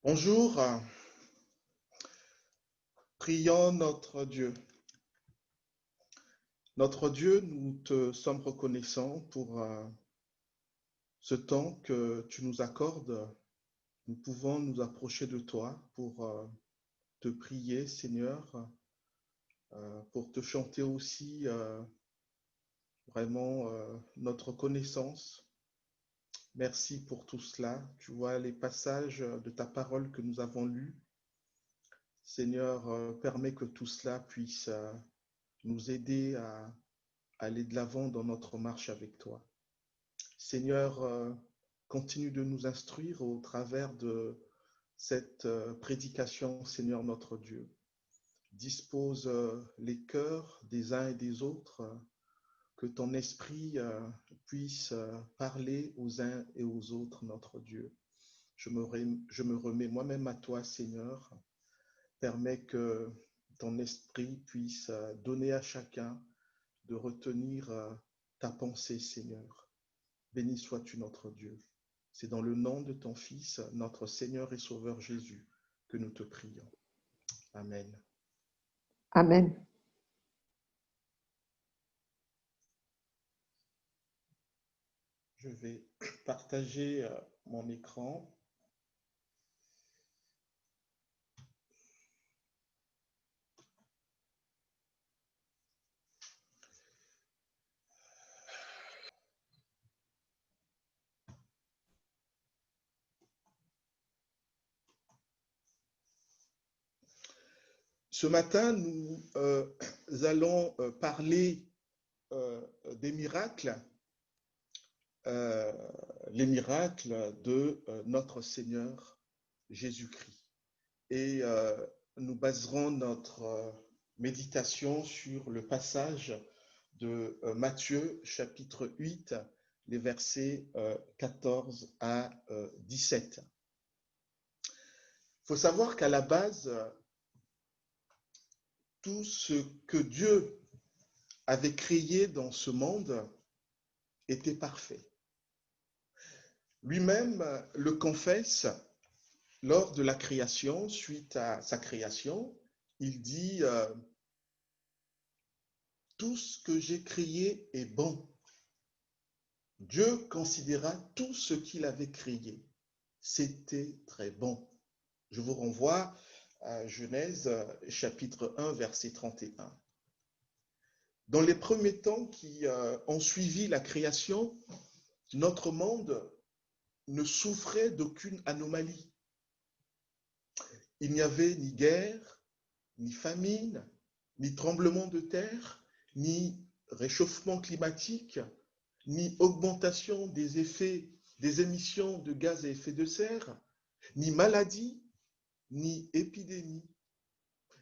Bonjour, prions notre Dieu. Notre Dieu, nous te sommes reconnaissants pour ce temps que tu nous accordes. Nous pouvons nous approcher de toi pour te prier, Seigneur, pour te chanter aussi vraiment notre connaissance. Merci pour tout cela. Tu vois les passages de ta parole que nous avons lus. Seigneur, permets que tout cela puisse nous aider à aller de l'avant dans notre marche avec toi. Seigneur, continue de nous instruire au travers de cette prédication, Seigneur notre Dieu. Dispose les cœurs des uns et des autres, que ton esprit puisse parler aux uns et aux autres, notre Dieu. Je me remets moi-même à toi, Seigneur. Permets que ton esprit puisse donner à chacun de retenir ta pensée, Seigneur. Béni sois-tu notre Dieu. C'est dans le nom de ton Fils, notre Seigneur et Sauveur Jésus, que nous te prions. Amen. Amen. Je vais partager mon écran. Ce matin, nous allons parler des miracles, les miracles de notre Seigneur Jésus-Christ. Et nous baserons notre méditation sur le passage de Matthieu, chapitre 8, les versets 14 à 17. Il faut savoir qu'à la base, tout ce que Dieu avait créé dans ce monde était parfait. Lui-même le confesse lors de la création, suite à sa création. Il dit tout ce que j'ai créé est bon. Dieu considéra tout ce qu'il avait créé. C'était très bon. Je vous renvoie à Genèse chapitre 1, verset 31. Dans les premiers temps qui ont suivi la création, notre monde ne souffrait d'aucune anomalie. Il n'y avait ni guerre, ni famine, ni tremblement de terre, ni réchauffement climatique, ni augmentation des émissions de gaz à effet de serre, ni maladie, ni épidémie,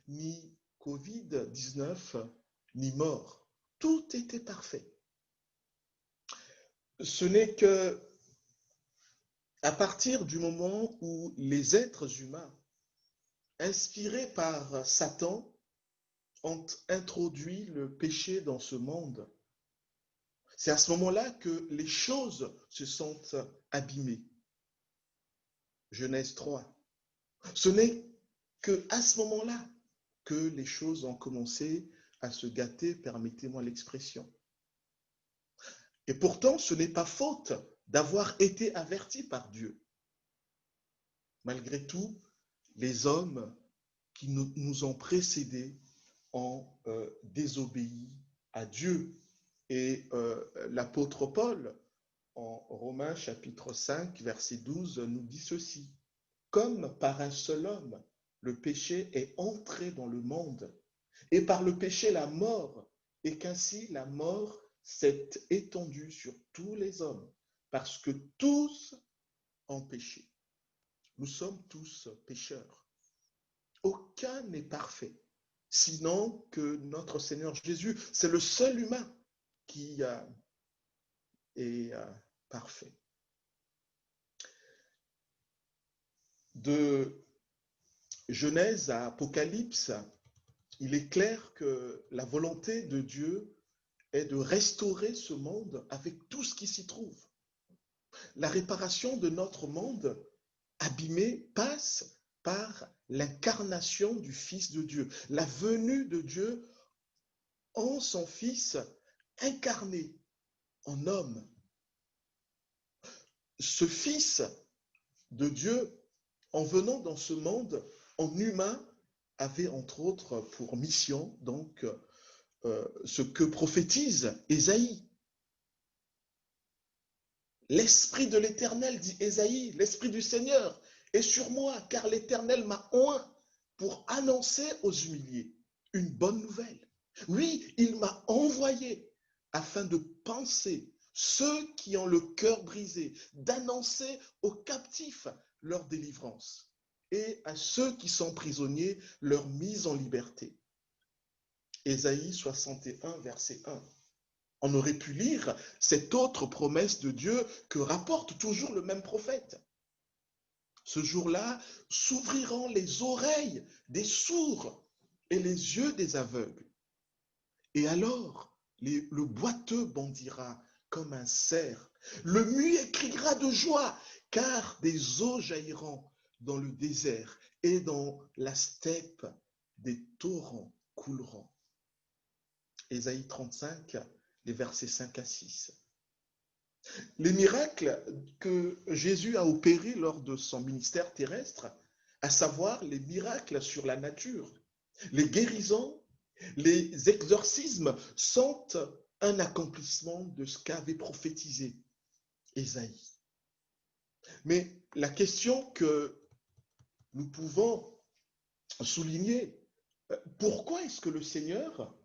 ni Covid-19, ni mort. Tout était parfait. Ce n'est que à partir du moment où les êtres humains, inspirés par Satan, ont introduit le péché dans ce monde, c'est à ce moment-là que les choses se sont abîmées. Genèse 3. Ce n'est qu'à ce moment-là que les choses ont commencé à se gâter, permettez-moi l'expression. Et pourtant, ce n'est pas faute d'avoir été avertis par Dieu. Malgré tout, les hommes qui nous ont précédés ont désobéi à Dieu. Et l'apôtre Paul, en Romains chapitre 5, verset 12, nous dit ceci. Comme par un seul homme, le péché est entré dans le monde, et par le péché la mort, et qu'ainsi la mort s'est étendue sur tous les hommes, parce que tous ont péché. Nous sommes tous pécheurs. Aucun n'est parfait, sinon que notre Seigneur Jésus, c'est le seul humain qui est parfait. De Genèse à Apocalypse, il est clair que la volonté de Dieu est de restaurer ce monde avec tout ce qui s'y trouve. La réparation de notre monde abîmée passe par l'incarnation du Fils de Dieu, la venue de Dieu en son Fils incarné en homme. Ce Fils de Dieu, en venant dans ce monde, en humain, avait entre autres pour mission donc ce que prophétise Ésaïe. L'Esprit de l'Éternel, dit Ésaïe, l'Esprit du Seigneur est sur moi, car l'Éternel m'a oint pour annoncer aux humiliés une bonne nouvelle. Oui, il m'a envoyé afin de panser ceux qui ont le cœur brisé, d'annoncer aux captifs leur délivrance et à ceux qui sont prisonniers leur mise en liberté. Ésaïe 61, verset 1. On aurait pu lire cette autre promesse de Dieu que rapporte toujours le même prophète. Ce jour-là, s'ouvriront les oreilles des sourds et les yeux des aveugles. Et alors, le boiteux bondira comme un cerf. Le muet criera de joie, car des eaux jailliront dans le désert et dans la steppe, des torrents couleront. Ésaïe 35, les versets 5 à 6. Les miracles que Jésus a opérés lors de son ministère terrestre, à savoir les miracles sur la nature, les guérisons, les exorcismes, sont un accomplissement de ce qu'avait prophétisé Ésaïe. Mais la question que nous pouvons souligner, pourquoi est-ce que le Seigneur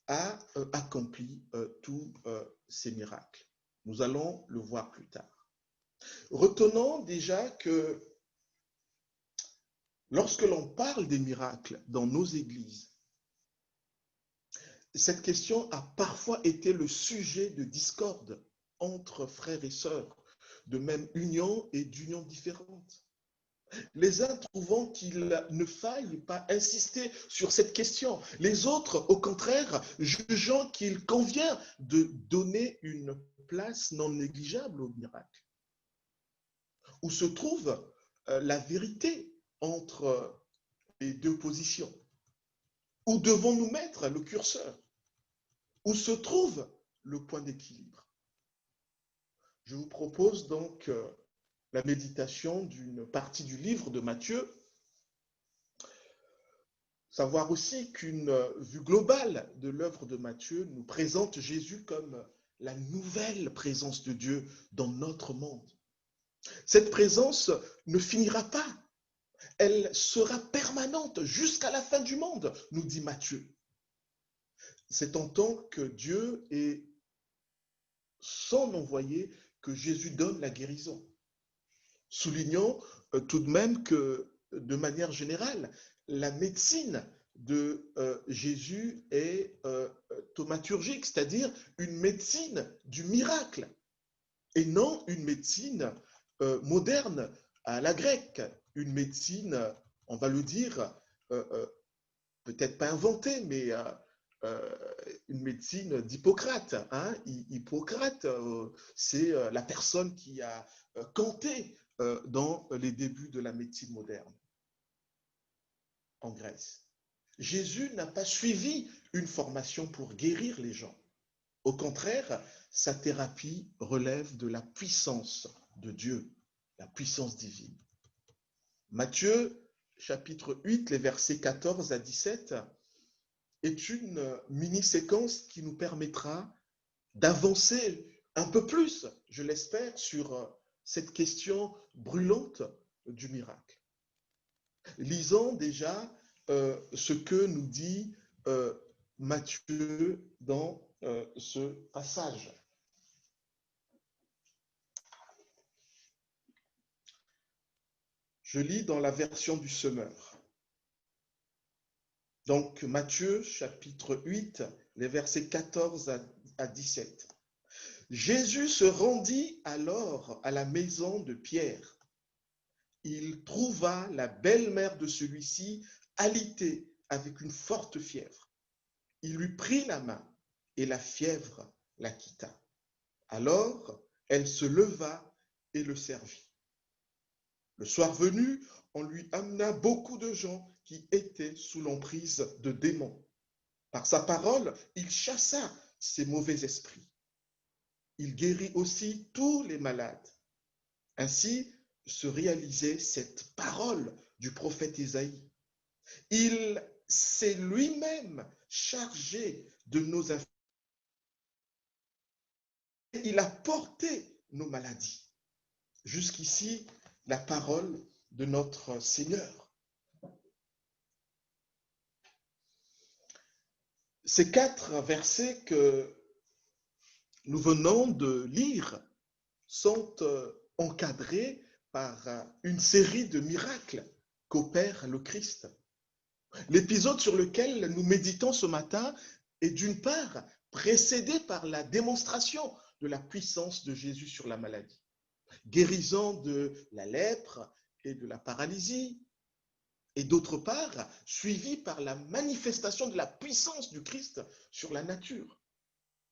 a accompli tous ces miracles? Nous allons le voir plus tard. Retenons déjà que lorsque l'on parle des miracles dans nos églises, cette question a parfois été le sujet de discorde entre frères et sœurs, de même union et d'unions différentes. Les uns trouvant qu'il ne faille pas insister sur cette question, les autres, au contraire, jugeant qu'il convient de donner une place non négligeable au miracle. Où se trouve la vérité entre les deux positions? Où devons-nous mettre le curseur? Où se trouve le point d'équilibre? Je vous propose donc la méditation d'une partie du livre de Matthieu. Savoir aussi qu'une vue globale de l'œuvre de Matthieu nous présente Jésus comme la nouvelle présence de Dieu dans notre monde. Cette présence ne finira pas. Elle sera permanente jusqu'à la fin du monde, nous dit Matthieu. C'est en tant que Dieu est son envoyé que Jésus donne la guérison. Soulignons tout de même que, de manière générale, la médecine de Jésus est thaumaturgique, c'est-à-dire une médecine du miracle, et non une médecine moderne à la grecque, une médecine, on va le dire, peut-être pas inventée, mais une médecine d'Hippocrate. Hein. Hippocrate, c'est la personne qui a compté dans les débuts de la médecine moderne en Grèce. Jésus n'a pas suivi une formation pour guérir les gens. Au contraire, sa thérapie relève de la puissance de Dieu, la puissance divine. Matthieu, chapitre 8, les versets 14 à 17, est une mini-séquence qui nous permettra d'avancer un peu plus, je l'espère, sur cette question brûlante du miracle. Lisons déjà ce que nous dit Matthieu dans ce passage. Je lis dans la version du Semeur. Donc Matthieu chapitre 8, les versets 14 à 17. Jésus se rendit alors à la maison de Pierre. Il trouva la belle-mère de celui-ci alitée avec une forte fièvre. Il lui prit la main et la fièvre la quitta. Alors elle se leva et le servit. Le soir venu, on lui amena beaucoup de gens qui étaient sous l'emprise de démons. Par sa parole, il chassa ces mauvais esprits. Il guérit aussi tous les malades. Ainsi se réalisait cette parole du prophète Isaïe. Il s'est lui-même chargé de nos infirmités. Il a porté nos maladies. Jusqu'ici, la parole de notre Seigneur. Ces 4 versets que nous venons de lire sont encadrés par une série de miracles qu'opère le Christ. L'épisode sur lequel nous méditons ce matin est d'une part précédé par la démonstration de la puissance de Jésus sur la maladie, guérison de la lèpre et de la paralysie, et d'autre part suivi par la manifestation de la puissance du Christ sur la nature,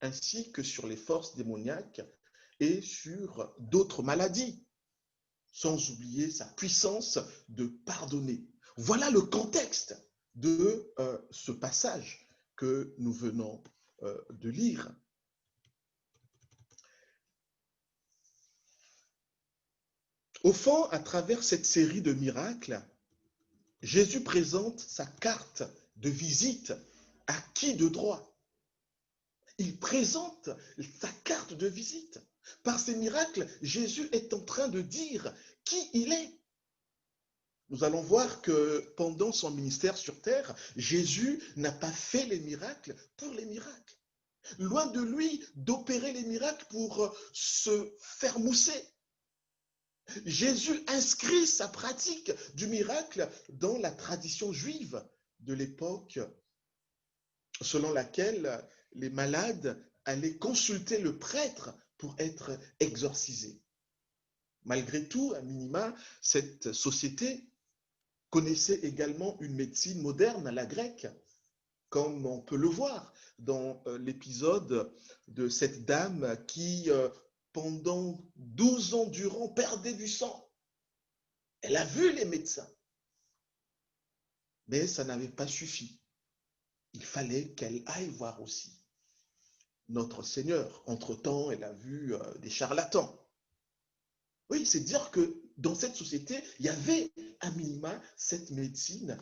ainsi que sur les forces démoniaques et sur d'autres maladies, sans oublier sa puissance de pardonner. Voilà le contexte de ce passage que nous venons de lire. Au fond, à travers cette série de miracles, Jésus présente sa carte de visite à qui de droit? Il présente sa carte de visite. Par ces miracles, Jésus est en train de dire qui il est. Nous allons voir que pendant son ministère sur terre, Jésus n'a pas fait les miracles pour les miracles. Loin de lui d'opérer les miracles pour se faire mousser. Jésus inscrit sa pratique du miracle dans la tradition juive de l'époque, selon laquelle les malades allaient consulter le prêtre pour être exorcisés. Malgré tout, à minima, cette société connaissait également une médecine moderne à la grecque, comme on peut le voir dans l'épisode de cette dame qui, pendant 12 ans durant, perdait du sang. Elle a vu les médecins, mais ça n'avait pas suffi. Il fallait qu'elle aille voir aussi notre Seigneur. Entre-temps, elle a vu des charlatans. Oui, c'est dire que dans cette société, il y avait à minima cette médecine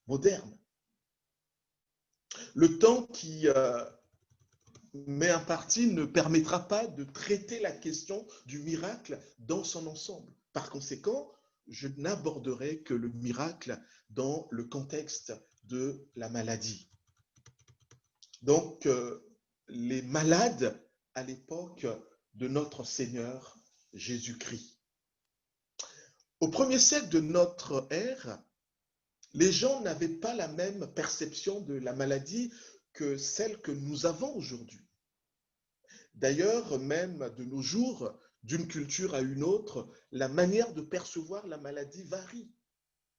moderne. Le temps qui m'est imparti ne permettra pas de traiter la question du miracle dans son ensemble. Par conséquent, je n'aborderai que le miracle dans le contexte de la maladie. Donc, les malades à l'époque de notre Seigneur Jésus-Christ. Au premier siècle de notre ère, les gens n'avaient pas la même perception de la maladie que celle que nous avons aujourd'hui. D'ailleurs, même de nos jours, d'une culture à une autre, la manière de percevoir la maladie varie.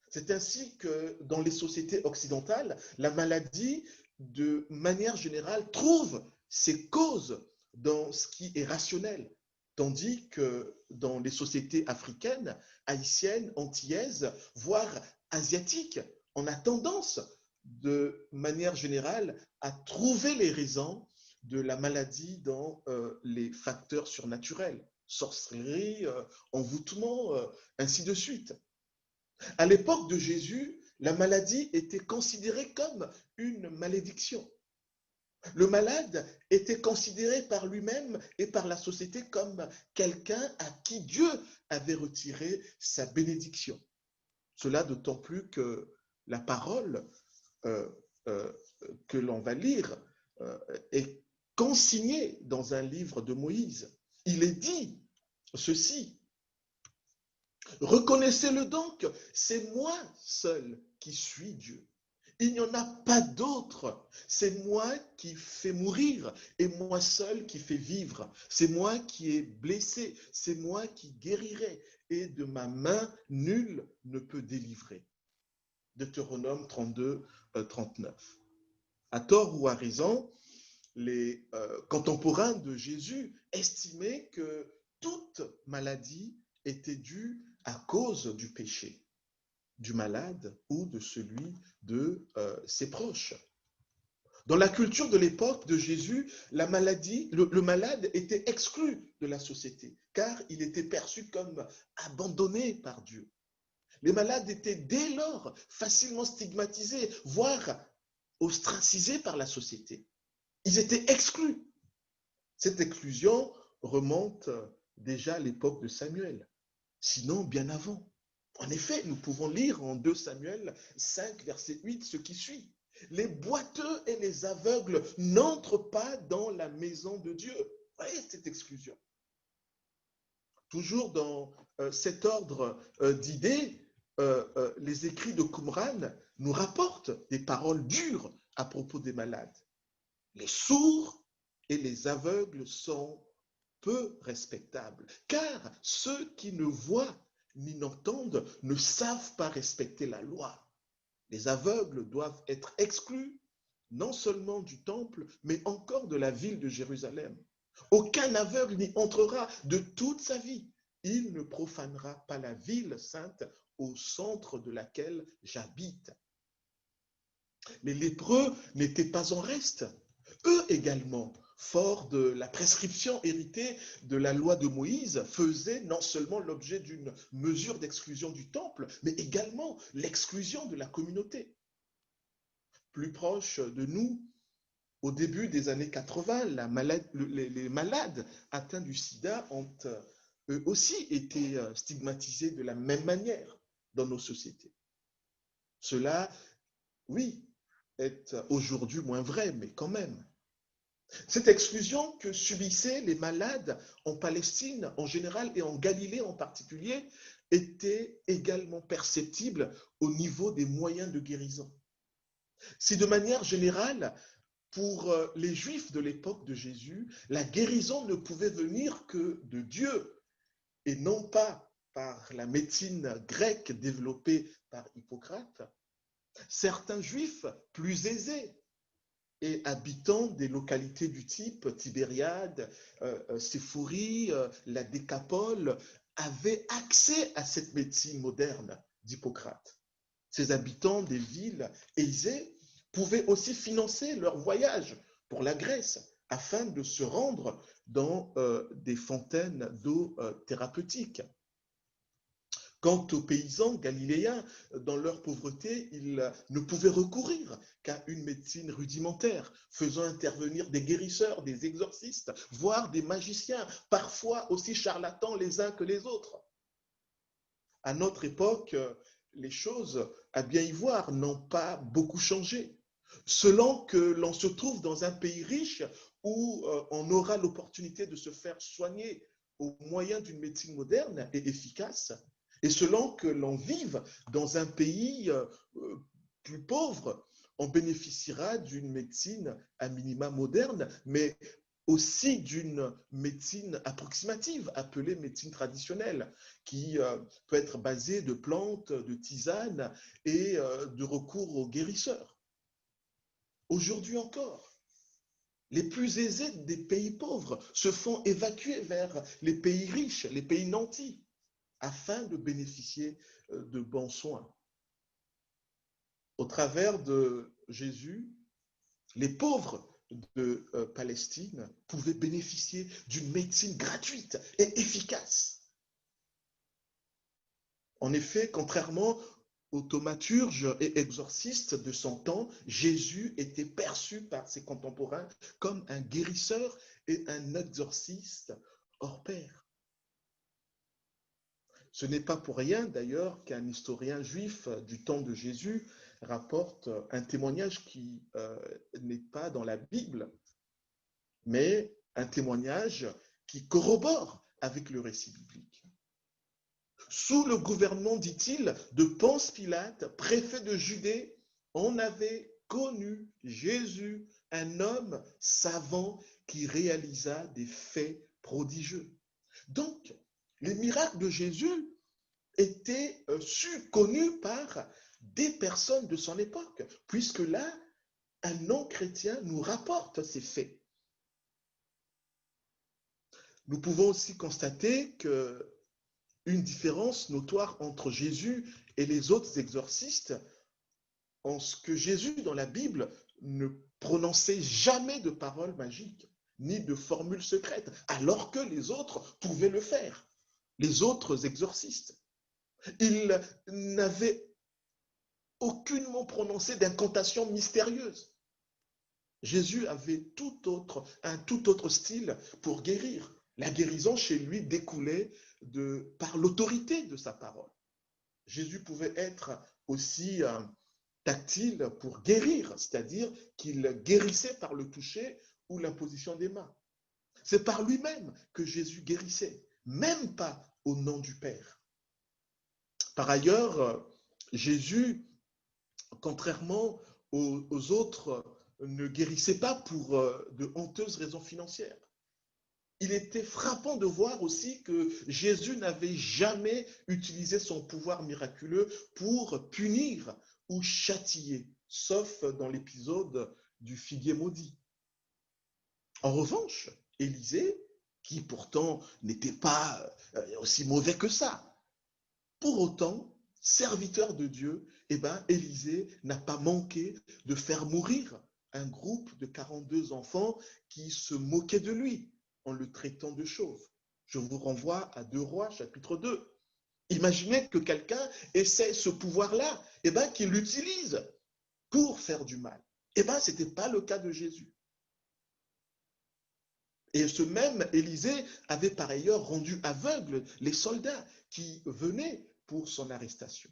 C'est ainsi que dans les sociétés occidentales, la maladie, de manière générale, trouve ses causes dans ce qui est rationnel, tandis que dans les sociétés africaines, haïtiennes, antillaises, voire asiatiques, on a tendance, de manière générale, à trouver les raisons de la maladie dans les facteurs surnaturels, sorcellerie, envoûtement, ainsi de suite. À l'époque de Jésus, la maladie était considérée comme une malédiction. Le malade était considéré par lui-même et par la société comme quelqu'un à qui Dieu avait retiré sa bénédiction. Cela d'autant plus que la parole que l'on va lire est consignée dans un livre de Moïse. Il est dit ceci: reconnaissez-le donc, c'est moi seul qui suis Dieu. Il n'y en a pas d'autre. C'est moi qui fais mourir et moi seul qui fais vivre. C'est moi qui ai blessé, c'est moi qui guérirai et de ma main, nul ne peut délivrer. Deutéronome 32, 39. À tort ou à raison, les contemporains de Jésus estimaient que toute maladie était due à cause du péché du malade ou de celui de ses proches. Dans la culture de l'époque de Jésus, la maladie, le malade était exclu de la société, car il était perçu comme abandonné par Dieu. Les malades étaient dès lors facilement stigmatisés, voire ostracisés par la société. Ils étaient exclus. Cette exclusion remonte déjà à l'époque de Samuel, sinon bien avant. En effet, nous pouvons lire en 2 Samuel 5, verset 8, ce qui suit. Les boiteux et les aveugles n'entrent pas dans la maison de Dieu. Vous voyez cette exclusion. Toujours dans cet ordre d'idées, les écrits de Qumran nous rapportent des paroles dures à propos des malades. Les sourds et les aveugles sont peu respectables, car ceux qui ne voient ni n'entendent ne savent pas respecter la loi. Les aveugles doivent être exclus non seulement du temple, mais encore de la ville de Jérusalem. Aucun aveugle n'y entrera de toute sa vie. Il ne profanera pas la ville sainte au centre de laquelle j'habite. Les lépreux n'étaient pas en reste. Eux également, forts de la prescription héritée de la loi de Moïse, faisaient non seulement l'objet d'une mesure d'exclusion du temple, mais également l'exclusion de la communauté. Plus proche de nous, au début des années 80, les malades atteints du sida ont eux aussi été stigmatisés de la même manière dans nos sociétés. Cela, oui, est aujourd'hui moins vrai, mais quand même. Cette exclusion que subissaient les malades en Palestine en général et en Galilée en particulier était également perceptible au niveau des moyens de guérison. Si de manière générale, pour les Juifs de l'époque de Jésus, la guérison ne pouvait venir que de Dieu et non pas par la médecine grecque développée par Hippocrate, certains Juifs plus aisés et habitant des localités du type Tibériade, Séphourie, la Décapole, avaient accès à cette médecine moderne d'Hippocrate. Ces habitants des villes aisées pouvaient aussi financer leur voyage pour la Grèce afin de se rendre dans des fontaines d'eau thérapeutiques. Quant aux paysans galiléens, dans leur pauvreté, ils ne pouvaient recourir qu'à une médecine rudimentaire, faisant intervenir des guérisseurs, des exorcistes, voire des magiciens, parfois aussi charlatans les uns que les autres. À notre époque, les choses, à bien y voir, n'ont pas beaucoup changé. Selon que l'on se trouve dans un pays riche où on aura l'opportunité de se faire soigner au moyen d'une médecine moderne et efficace, et selon que l'on vive dans un pays plus pauvre, on bénéficiera d'une médecine à minima moderne, mais aussi d'une médecine approximative, appelée médecine traditionnelle, qui peut être basée de plantes, de tisanes et de recours aux guérisseurs. Aujourd'hui encore, les plus aisés des pays pauvres se font évacuer vers les pays riches, les pays nantis, afin de bénéficier de bons soins. Au travers de Jésus, les pauvres de Palestine pouvaient bénéficier d'une médecine gratuite et efficace. En effet, contrairement aux thaumaturges et exorcistes de son temps, Jésus était perçu par ses contemporains comme un guérisseur et un exorciste hors pair. Ce n'est pas pour rien d'ailleurs qu'un historien juif du temps de Jésus rapporte un témoignage qui n'est pas dans la Bible, mais un témoignage qui corrobore avec le récit biblique. Sous le gouvernement, dit-il, de Ponce Pilate, préfet de Judée, on avait connu Jésus, un homme savant qui réalisa des faits prodigieux. Donc, les miracles de Jésus étaient connus par des personnes de son époque, puisque là, un non-chrétien nous rapporte ces faits. Nous pouvons aussi constater que une différence notoire entre Jésus et les autres exorcistes, en ce que Jésus, dans la Bible, ne prononçait jamais de paroles magiques, ni de formules secrètes, alors que les autres pouvaient le faire, les autres exorcistes. Il n'avait aucunement prononcé d'incantation mystérieuse. Jésus avait un tout autre style pour guérir. La guérison chez lui découlait par l'autorité de sa parole. Jésus pouvait être aussi tactile pour guérir, c'est-à-dire qu'il guérissait par le toucher ou l'imposition des mains. C'est par lui-même que Jésus guérissait, même pas au nom du Père. Par ailleurs, Jésus, contrairement aux autres, ne guérissait pas pour de honteuses raisons financières. Il était frappant de voir aussi que Jésus n'avait jamais utilisé son pouvoir miraculeux pour punir ou châtier, sauf dans l'épisode du figuier maudit. En revanche, Élisée, qui pourtant n'était pas aussi mauvais que ça, pour autant, serviteur de Dieu, Élisée n'a pas manqué de faire mourir un groupe de 42 enfants qui se moquaient de lui en le traitant de chauve. Je vous renvoie à 2 Rois, chapitre 2. Imaginez que quelqu'un essaie ce pouvoir-là, qu'il l'utilise pour faire du mal. Ce n'était pas le cas de Jésus. Et ce même Élisée avait par ailleurs rendu aveugles les soldats qui venaient pour son arrestation.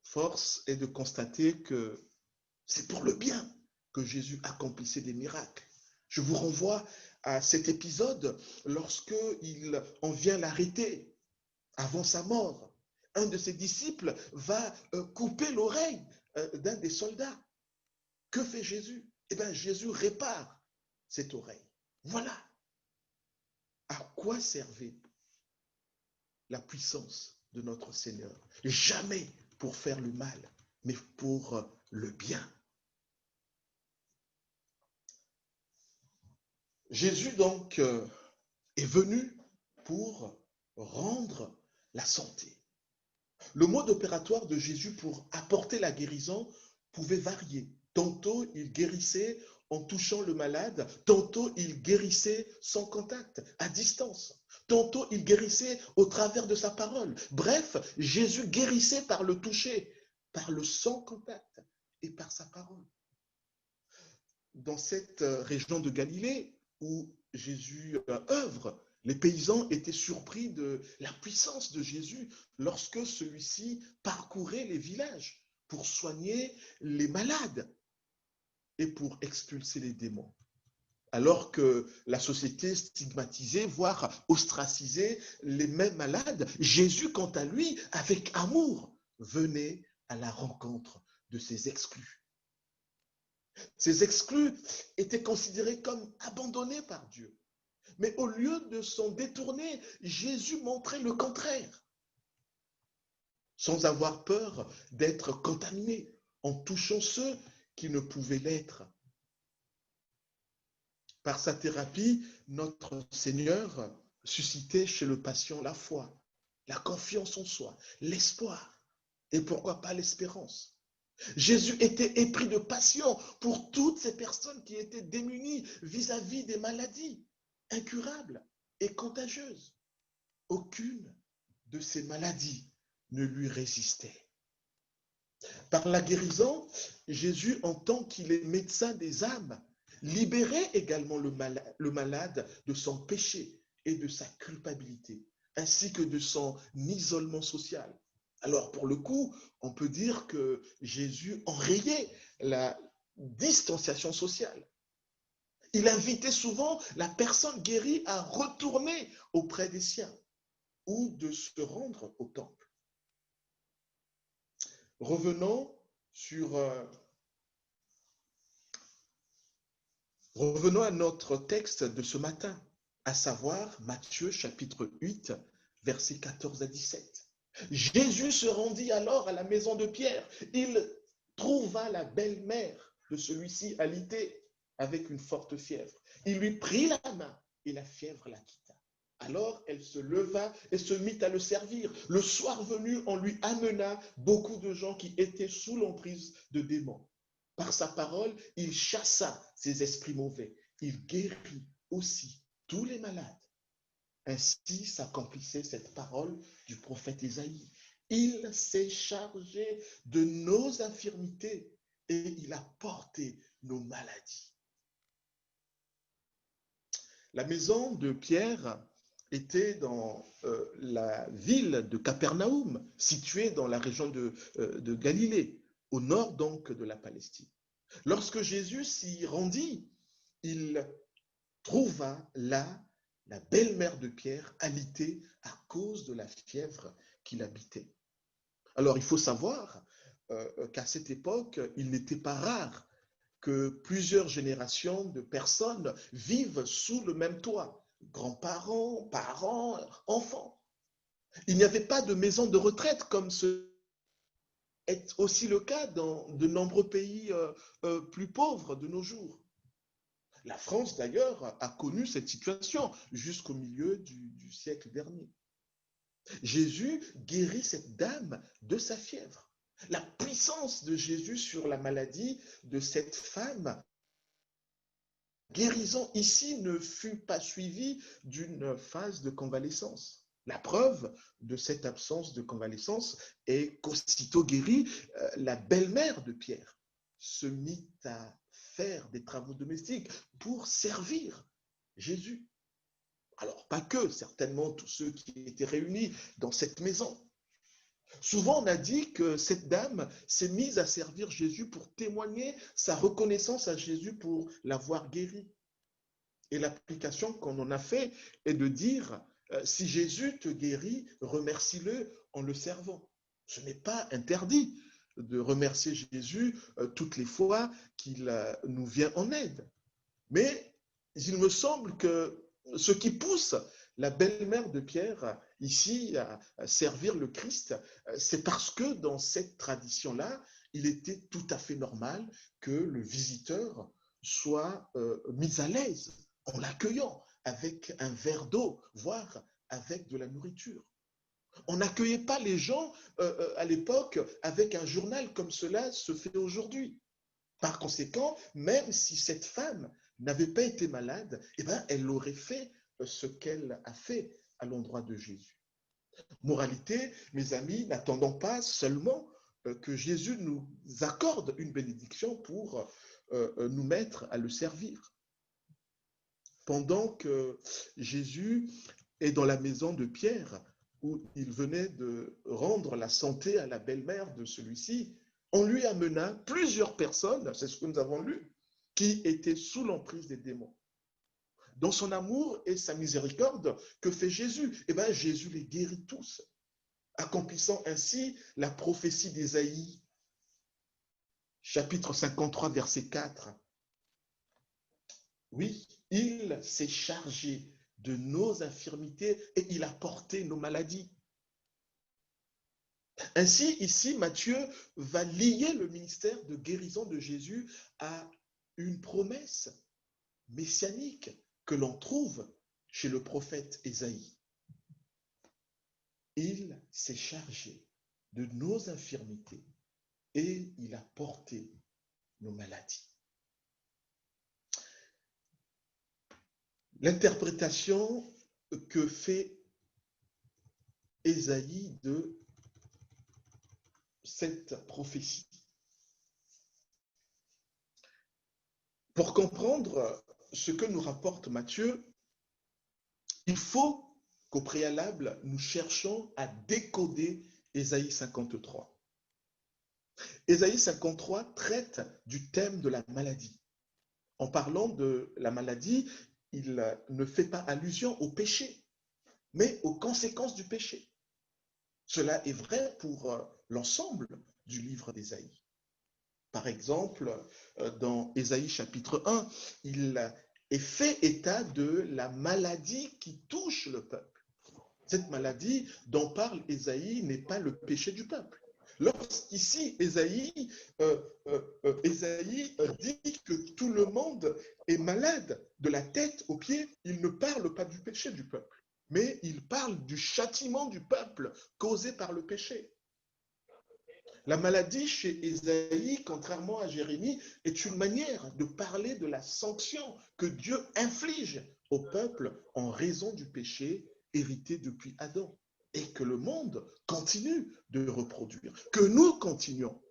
Force est de constater que c'est pour le bien que Jésus accomplissait des miracles. Je vous renvoie à cet épisode lorsqu'il en vient l'arrêter avant sa mort. Un de ses disciples va couper l'oreille d'un des soldats. Que fait Jésus? Jésus répare cette oreille. Voilà à quoi servait la puissance de notre Seigneur. Jamais pour faire le mal, mais pour le bien. Jésus donc est venu pour rendre la santé. Le mode opératoire de Jésus pour apporter la guérison pouvait varier. Tantôt il guérissait en touchant le malade, tantôt il guérissait sans contact, à distance. Tantôt il guérissait au travers de sa parole. Bref, Jésus guérissait par le toucher, par le sans contact et par sa parole. Dans cette région de Galilée où Jésus œuvre, les paysans étaient surpris de la puissance de Jésus lorsque celui-ci parcourait les villages pour soigner les malades et pour expulser les démons. Alors que la société stigmatisait, voire ostracisait les mêmes malades, Jésus, quant à lui, avec amour, venait à la rencontre de ces exclus. Ces exclus étaient considérés comme abandonnés par Dieu. Mais au lieu de s'en détourner, Jésus montrait le contraire, sans avoir peur d'être contaminé, en touchant ceux qui ne pouvaient l'être. Par sa thérapie, notre Seigneur suscitait chez le patient la foi, la confiance en soi, l'espoir, et pourquoi pas l'espérance. Jésus était épris de passion pour toutes ces personnes qui étaient démunies vis-à-vis des maladies incurables et contagieuses. Aucune de ces maladies ne lui résistait. Par la guérison, Jésus, en tant qu'il est médecin des âmes, libérait également le malade de son péché et de sa culpabilité, ainsi que de son isolement social. Alors, pour le coup, on peut dire que Jésus enrayait la distanciation sociale. Il invitait souvent la personne guérie à retourner auprès des siens ou de se rendre au temple. Revenons à notre texte de ce matin, à savoir Matthieu chapitre 8, versets 14 à 17. Jésus se rendit alors à la maison de Pierre. Il trouva la belle-mère de celui-ci alitée avec une forte fièvre. Il lui prit la main et la fièvre la quitta. Alors elle se leva et se mit à le servir. Le soir venu, on lui amena beaucoup de gens qui étaient sous l'emprise de démons. Par sa parole, il chassa ces esprits mauvais. Il guérit aussi tous les malades. Ainsi s'accomplissait cette parole du prophète Ésaïe. Il s'est chargé de nos infirmités et il a porté nos maladies. La maison de Pierre était dans la ville de Capernaum, située dans la région de Galilée, au nord donc de la Palestine. Lorsque Jésus s'y rendit, il trouva là la belle-mère de Pierre alitée à cause de la fièvre qu'il habitait. Alors il faut savoir qu'à cette époque, il n'était pas rare que plusieurs générations de personnes vivent sous le même toit, grands-parents, parents, enfants. Il n'y avait pas de maison de retraite comme ce est aussi le cas dans de nombreux pays plus pauvres de nos jours. La France, d'ailleurs, a connu cette situation jusqu'au milieu du siècle dernier. Jésus guérit cette dame de sa fièvre. La puissance de Jésus sur la maladie de cette femme, guérison ici ne fut pas suivie d'une phase de convalescence. La preuve de cette absence de convalescence est qu'aussitôt guérie, la belle-mère de Pierre se mit à faire des travaux domestiques pour servir Jésus. Alors, pas que, certainement tous ceux qui étaient réunis dans cette maison. Souvent, on a dit que cette dame s'est mise à servir Jésus pour témoigner sa reconnaissance à Jésus pour l'avoir guéri. Et l'application qu'on en a fait est de dire, si Jésus te guérit, remercie-le en le servant. Ce n'est pas interdit de remercier Jésus toutes les fois qu'il nous vient en aide. Mais il me semble que ce qui pousse la belle-mère de Pierre ici à servir le Christ, c'est parce que dans cette tradition-là, il était tout à fait normal que le visiteur soit mis à l'aise en l'accueillant avec un verre d'eau, voire avec de la nourriture. On n'accueillait pas les gens à l'époque avec un journal comme cela se fait aujourd'hui. Par conséquent, même si cette femme n'avait pas été malade, eh bien, elle aurait fait ce qu'elle a fait à l'endroit de Jésus. Moralité, mes amis, n'attendons pas seulement que Jésus nous accorde une bénédiction pour nous mettre à le servir. Pendant que Jésus est dans la maison de Pierre, où il venait de rendre la santé à la belle-mère de celui-ci, on lui amena plusieurs personnes, c'est ce que nous avons lu, qui étaient sous l'emprise des démons. Dans son amour et sa miséricorde, que fait Jésus? Eh bien, Jésus les guérit tous, accomplissant ainsi la prophétie d'Ésaïe, chapitre 53, verset 4. Oui, il s'est chargé de nos infirmités et il a porté nos maladies. Ainsi, ici, Matthieu va lier le ministère de guérison de Jésus à une promesse messianique que l'on trouve chez le prophète Ésaïe. Il s'est chargé de nos infirmités et il a porté nos maladies. L'interprétation que fait Ésaïe de cette prophétie. Pour comprendre ce que nous rapporte Matthieu, il faut qu'au préalable, nous cherchions à décoder Ésaïe 53. Ésaïe 53 traite du thème de la maladie. En parlant de la maladie, il ne fait pas allusion au péché, mais aux conséquences du péché. Cela est vrai pour l'ensemble du livre d'Ésaïe. Par exemple, dans Ésaïe chapitre 1, il est fait état de la maladie qui touche le peuple. Cette maladie dont parle Ésaïe n'est pas le péché du peuple. Lorsqu'ici, Ésaïe dit que tout le monde est malade de la tête aux pieds, il ne parle pas du péché du peuple, mais il parle du châtiment du peuple causé par le péché. La maladie chez Ésaïe, contrairement à Jérémie, est une manière de parler de la sanction que Dieu inflige au peuple en raison du péché hérité depuis Adam et que le monde continue de reproduire, que nous continuons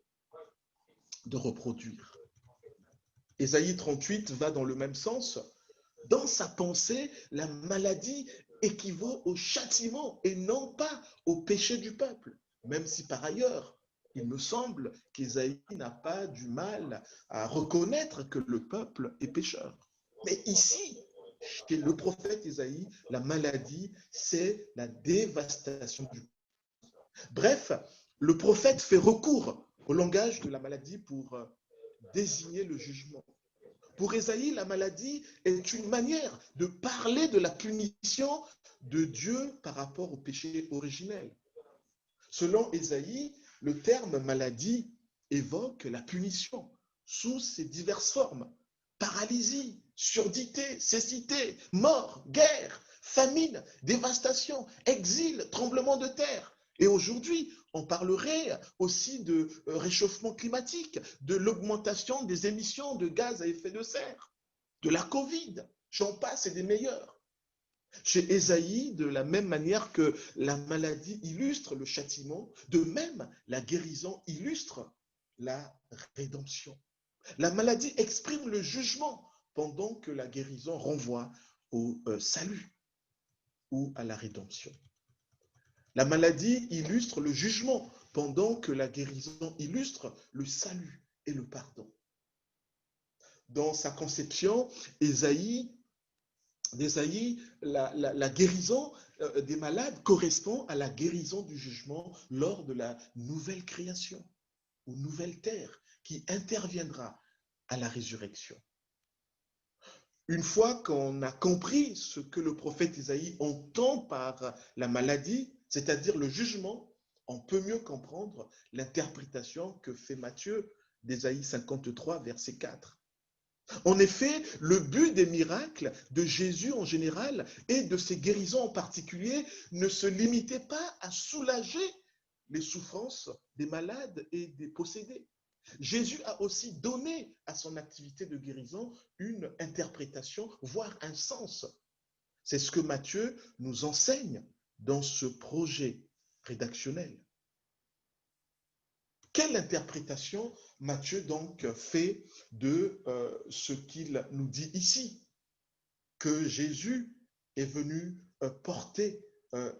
de reproduire. Ésaïe 38 va dans le même sens. Dans sa pensée, la maladie équivaut au châtiment et non pas au péché du peuple, même si par ailleurs, il me semble qu'Ésaïe n'a pas du mal à reconnaître que le peuple est pécheur. Mais ici, chez le prophète Ésaïe, la maladie, c'est la dévastation du peuple. Bref, le prophète fait recours au langage de la maladie pour désigner le jugement. Pour Ésaïe, la maladie est une manière de parler de la punition de Dieu par rapport au péché originel. Selon Ésaïe, le terme maladie évoque la punition sous ses diverses formes. Paralysie, surdité, cécité, mort, guerre, famine, dévastation, exil, tremblement de terre. Et aujourd'hui, on parlerait aussi de réchauffement climatique, de l'augmentation des émissions de gaz à effet de serre, de la Covid, j'en passe et des meilleurs. Chez Ésaïe, de la même manière que la maladie illustre le châtiment, de même la guérison illustre la rédemption. La maladie exprime le jugement pendant que la guérison renvoie au salut ou à la rédemption. La maladie illustre le jugement pendant que la guérison illustre le salut et le pardon. Dans sa conception, d'Ésaïe, la guérison des malades correspond à la guérison du jugement lors de la nouvelle création ou nouvelle terre qui interviendra à la résurrection. Une fois qu'on a compris ce que le prophète Ésaïe entend par la maladie, c'est-à-dire le jugement, on peut mieux comprendre l'interprétation que fait Matthieu d'Ésaïe 53, verset 4. En effet, le but des miracles de Jésus en général et de ses guérisons en particulier ne se limitait pas à soulager les souffrances des malades et des possédés. Jésus a aussi donné à son activité de guérison une interprétation, voire un sens. C'est ce que Matthieu nous enseigne dans ce projet rédactionnel. Quelle interprétation Matthieu donc fait de ce qu'il nous dit ici? Que Jésus est venu porter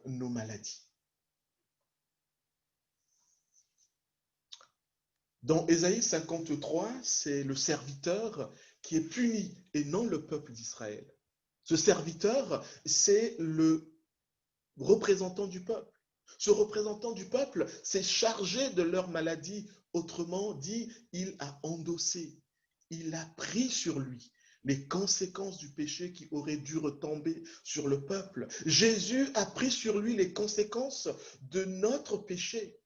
nos maladies. Dans Ésaïe 53, c'est le serviteur qui est puni et non le peuple d'Israël. Ce serviteur, c'est le représentant du peuple. Ce représentant du peuple s'est chargé de leur maladie. Autrement dit, il a endossé, il a pris sur lui les conséquences du péché qui aurait dû retomber sur le peuple. Jésus a pris sur lui les conséquences de notre péché.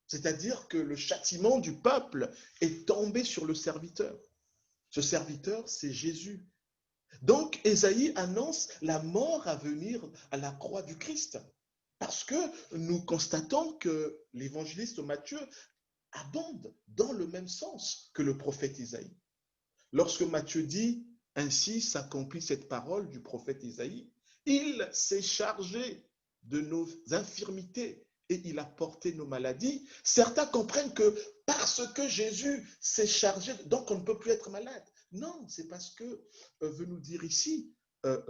C'est-à-dire que le châtiment du peuple est tombé sur le serviteur. Ce serviteur, c'est Jésus. Donc, Ésaïe annonce la mort à venir à la croix du Christ. Parce que nous constatons que l'évangéliste Matthieu abonde dans le même sens que le prophète Ésaïe. Lorsque Matthieu dit « Ainsi s'accomplit cette parole du prophète Ésaïe », il s'est chargé de nos infirmités et il a porté nos maladies. Certains comprennent que parce que Jésus s'est chargé, donc on ne peut plus être malade. Non, c'est parce que veut nous dire ici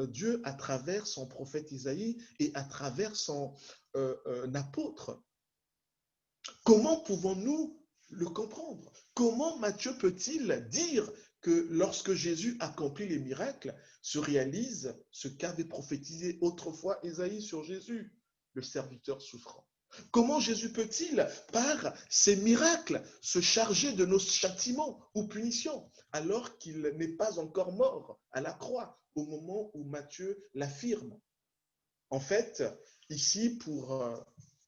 Dieu à travers son prophète Ésaïe et à travers son apôtre. Comment pouvons-nous le comprendre? Comment Matthieu peut-il dire que lorsque Jésus accomplit les miracles, se réalise ce qu'avait prophétisé autrefois Ésaïe sur Jésus, le serviteur souffrant? Comment Jésus peut-il, par ces miracles, se charger de nos châtiments ou punitions, alors qu'il n'est pas encore mort à la croix au moment où Matthieu l'affirme? En fait, ici, pour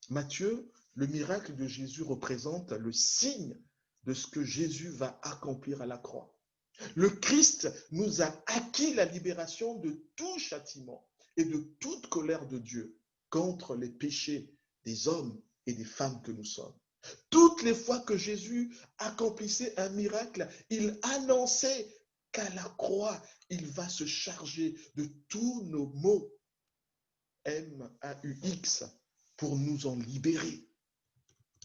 Matthieu, le miracle de Jésus représente le signe de ce que Jésus va accomplir à la croix. Le Christ nous a acquis la libération de tout châtiment et de toute colère de Dieu contre les péchés des hommes et des femmes que nous sommes. Toutes les fois que Jésus accomplissait un miracle, il annonçait qu'à la croix, il va se charger de tous nos maux, M-A-U-X, pour nous en libérer.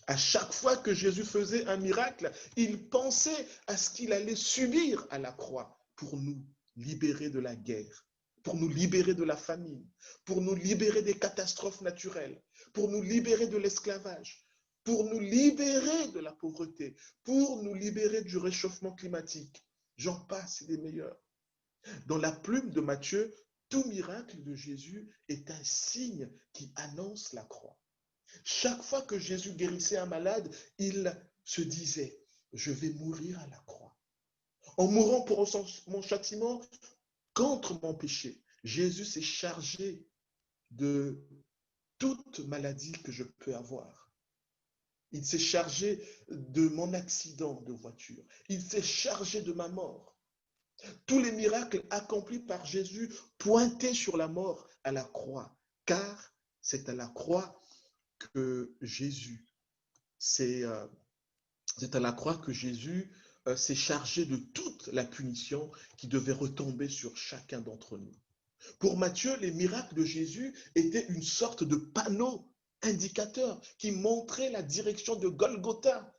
À chaque fois que Jésus faisait un miracle, il pensait à ce qu'il allait subir à la croix pour nous libérer de la guerre, pour nous libérer de la famine, pour nous libérer des catastrophes naturelles, pour nous libérer de l'esclavage, pour nous libérer de la pauvreté, pour nous libérer du réchauffement climatique. J'en passe, des meilleurs. Dans la plume de Matthieu, tout miracle de Jésus est un signe qui annonce la croix. Chaque fois que Jésus guérissait un malade, il se disait, je vais mourir à la croix. En mourant pour mon châtiment contre mon péché, Jésus s'est chargé de toute maladie que je peux avoir. Il s'est chargé de mon accident de voiture. Il s'est chargé de ma mort. Tous les miracles accomplis par Jésus pointaient sur la mort à la croix, car c'est à la croix que Jésus s'est chargé de toute la punition qui devait retomber sur chacun d'entre nous. Pour Matthieu, les miracles de Jésus étaient une sorte de panneau indicateur qui montrait la direction de Golgotha,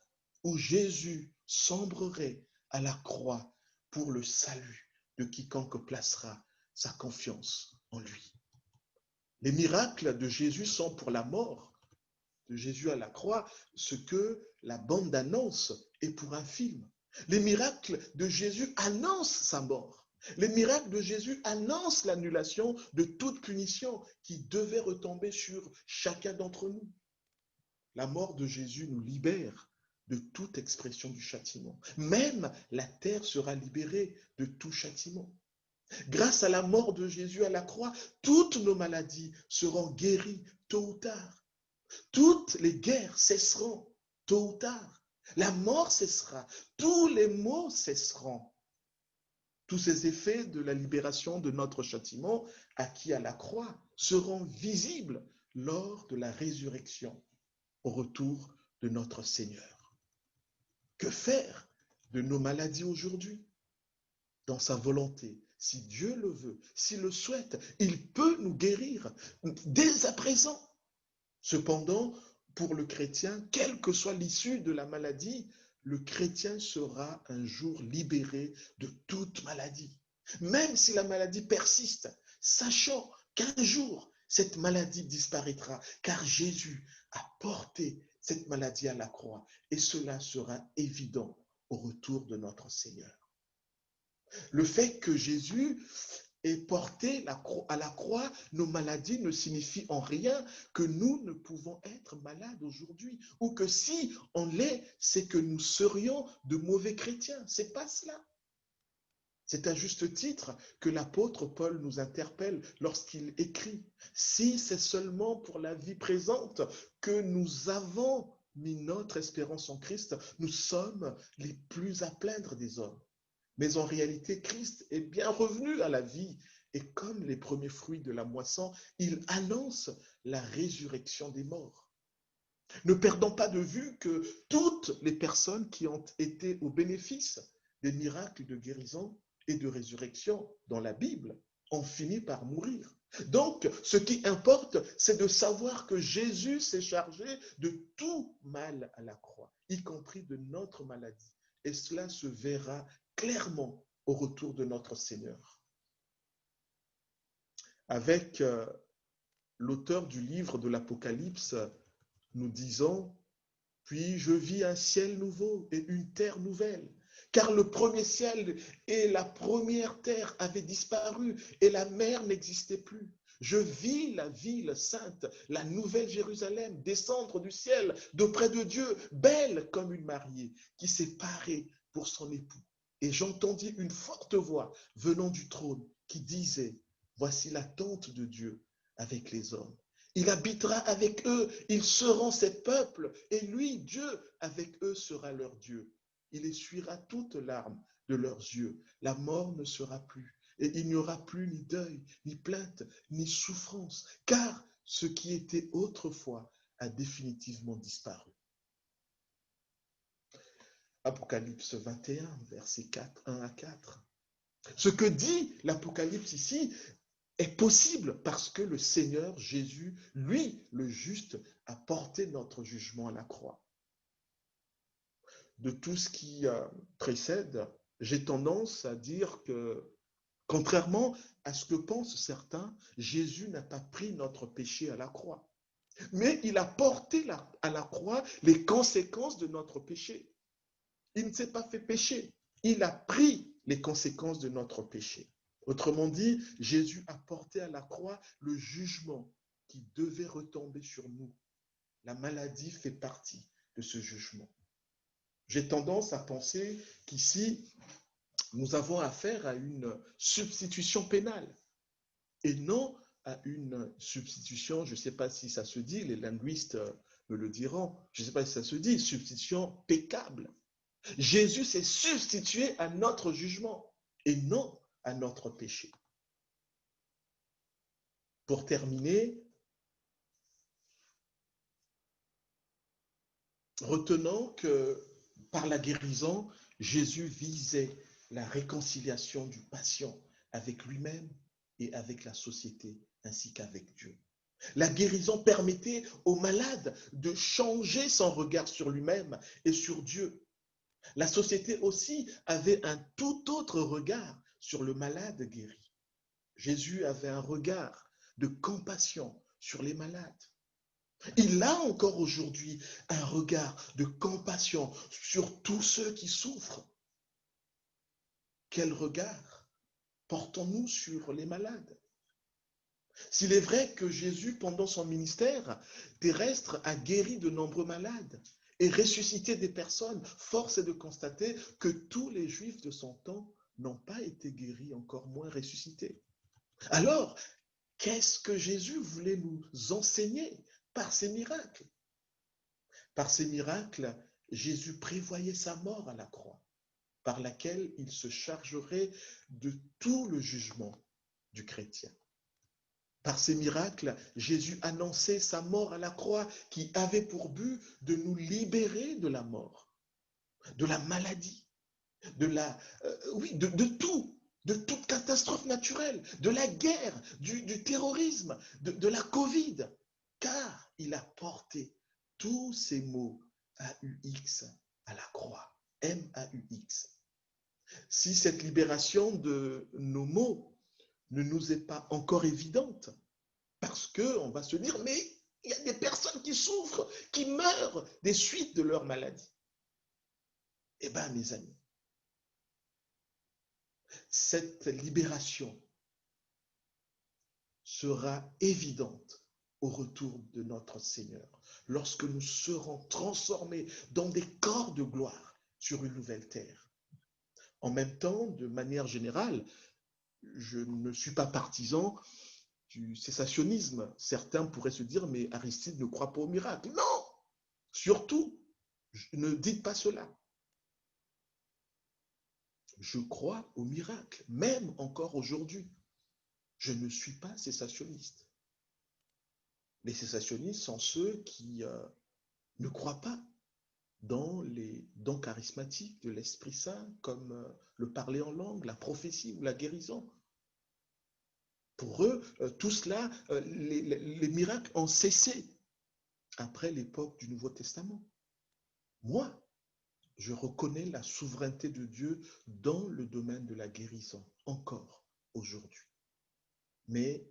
où Jésus sombrerait à la croix pour le salut de quiconque placera sa confiance en lui. Les miracles de Jésus sont pour la mort de Jésus à la croix ce que la bande-annonce est pour un film. Les miracles de Jésus annoncent sa mort. Les miracles de Jésus annoncent l'annulation de toute punition qui devait retomber sur chacun d'entre nous. La mort de Jésus nous libère de toute expression du châtiment. Même la terre sera libérée de tout châtiment. Grâce à la mort de Jésus à la croix, toutes nos maladies seront guéries tôt ou tard. Toutes les guerres cesseront tôt ou tard. La mort cessera. Tous les maux cesseront. Tous ces effets de la libération de notre châtiment acquis à la croix seront visibles lors de la résurrection au retour de notre Seigneur. Que faire de nos maladies aujourd'hui? Dans sa volonté, si Dieu le veut, s'il le souhaite, il peut nous guérir dès à présent. Cependant, pour le chrétien, quelle que soit l'issue de la maladie, le chrétien sera un jour libéré de toute maladie. Même si la maladie persiste, sachant qu'un jour, cette maladie disparaîtra, car Jésus a porté cette maladie à la croix, et cela sera évident au retour de notre Seigneur. Le fait que Jésus ait porté à la croix nos maladies ne signifie en rien que nous ne pouvons être malades aujourd'hui, ou que si on l'est, c'est que nous serions de mauvais chrétiens. C'est pas cela. C'est à juste titre que l'apôtre Paul nous interpelle lorsqu'il écrit « Si c'est seulement pour la vie présente que nous avons mis notre espérance en Christ, nous sommes les plus à plaindre des hommes. Mais en réalité, Christ est bien revenu à la vie et comme les premiers fruits de la moisson, il annonce la résurrection des morts. Ne perdons pas de vue que toutes les personnes qui ont été au bénéfice des miracles de guérison et de résurrection dans la Bible ont fini par mourir. Donc, ce qui importe, c'est de savoir que Jésus s'est chargé de tout mal à la croix, y compris de notre maladie. Et cela se verra clairement au retour de notre Seigneur. Avec l'auteur du livre de l'Apocalypse, nous disons « Puis je vis un ciel nouveau et une terre nouvelle, car le premier ciel et la première terre avaient disparu et la mer n'existait plus. Je vis la ville sainte, la nouvelle Jérusalem, descendre du ciel d'auprès de Dieu, belle comme une mariée qui s'est parée pour son époux. Et j'entendis une forte voix venant du trône qui disait, « Voici la tente de Dieu avec les hommes. Il habitera avec eux, ils seront ses peuples, et lui, Dieu, avec eux sera leur Dieu. Il essuiera toute larme de leurs yeux. La mort ne sera plus, Et il n'y aura plus ni deuil, ni plainte, ni souffrance, car ce qui était autrefois a définitivement disparu. Apocalypse 21, versets 4, 1 à 4. Ce que dit l'Apocalypse ici est possible parce que le Seigneur Jésus, lui, le juste, a porté notre jugement à la croix. De tout ce qui précède, j'ai tendance à dire que, contrairement à ce que pensent certains, Jésus n'a pas pris notre péché à la croix. Mais il a porté à la croix les conséquences de notre péché. Il ne s'est pas fait pécher. Il a pris les conséquences de notre péché. Autrement dit, Jésus a porté à la croix le jugement qui devait retomber sur nous. La maladie fait partie de ce jugement. J'ai tendance à penser qu'ici, nous avons affaire à une substitution pénale et non à une substitution, je ne sais pas si ça se dit, les linguistes me le diront, je ne sais pas si ça se dit, substitution peccable. Jésus s'est substitué à notre jugement et non à notre péché. Pour terminer, retenons que par la guérison, Jésus visait la réconciliation du patient avec lui-même et avec la société ainsi qu'avec Dieu. La guérison permettait au malade de changer son regard sur lui-même et sur Dieu. La société aussi avait un tout autre regard sur le malade guéri. Jésus avait un regard de compassion sur les malades. Il a encore aujourd'hui un regard de compassion sur tous ceux qui souffrent. Quel regard portons-nous sur les malades? S'il est vrai que Jésus, pendant son ministère terrestre, a guéri de nombreux malades et ressuscité des personnes, force est de constater que tous les Juifs de son temps n'ont pas été guéris, encore moins ressuscités. Alors, qu'est-ce que Jésus voulait nous enseigner par ces miracles? Par ces miracles, Jésus prévoyait sa mort à la croix, par laquelle il se chargerait de tout le jugement du chrétien. Par ces miracles, Jésus annonçait sa mort à la croix qui avait pour but de nous libérer de la mort, de la maladie, de tout, de toute catastrophe naturelle, de la guerre, du terrorisme, de la Covid, car il a porté tous ces mots AUX à la croix, MAUX. Si cette libération de nos mots ne nous est pas encore évidente, parce qu'on va se dire, mais il y a des personnes qui souffrent, qui meurent des suites de leur maladie. Eh bien, mes amis, cette libération sera évidente au retour de notre Seigneur, lorsque nous serons transformés dans des corps de gloire sur une nouvelle terre. En même temps, de manière générale, je ne suis pas partisan du cessationnisme. Certains pourraient se dire, mais Aristide ne croit pas au miracle. Non, surtout, ne dites pas cela. Je crois au miracle, même encore aujourd'hui. Je ne suis pas cessationniste. Les cessationnistes sont ceux qui ne croient pas dans les dons charismatiques de l'Esprit Saint, comme le parler en langue, la prophétie ou la guérison. Pour eux, tout cela, les miracles ont cessé après l'époque du Nouveau Testament. Moi, je reconnais la souveraineté de Dieu dans le domaine de la guérison, encore aujourd'hui. Mais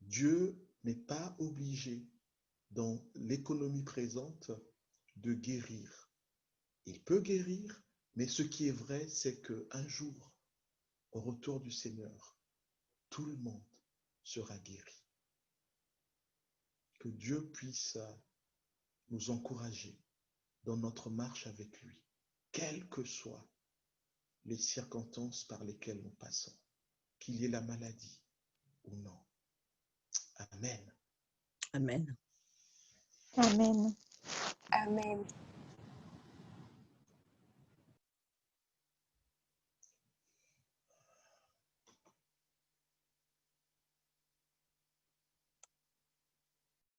Dieu n'est pas obligé, dans l'économie présente, de guérir. Il peut guérir, mais ce qui est vrai, c'est qu'un jour, au retour du Seigneur, tout le monde sera guéri. Que Dieu puisse nous encourager dans notre marche avec lui, quelles que soient les circonstances par lesquelles nous passons, qu'il y ait la maladie ou non. Amen. Amen. Amen. Amen.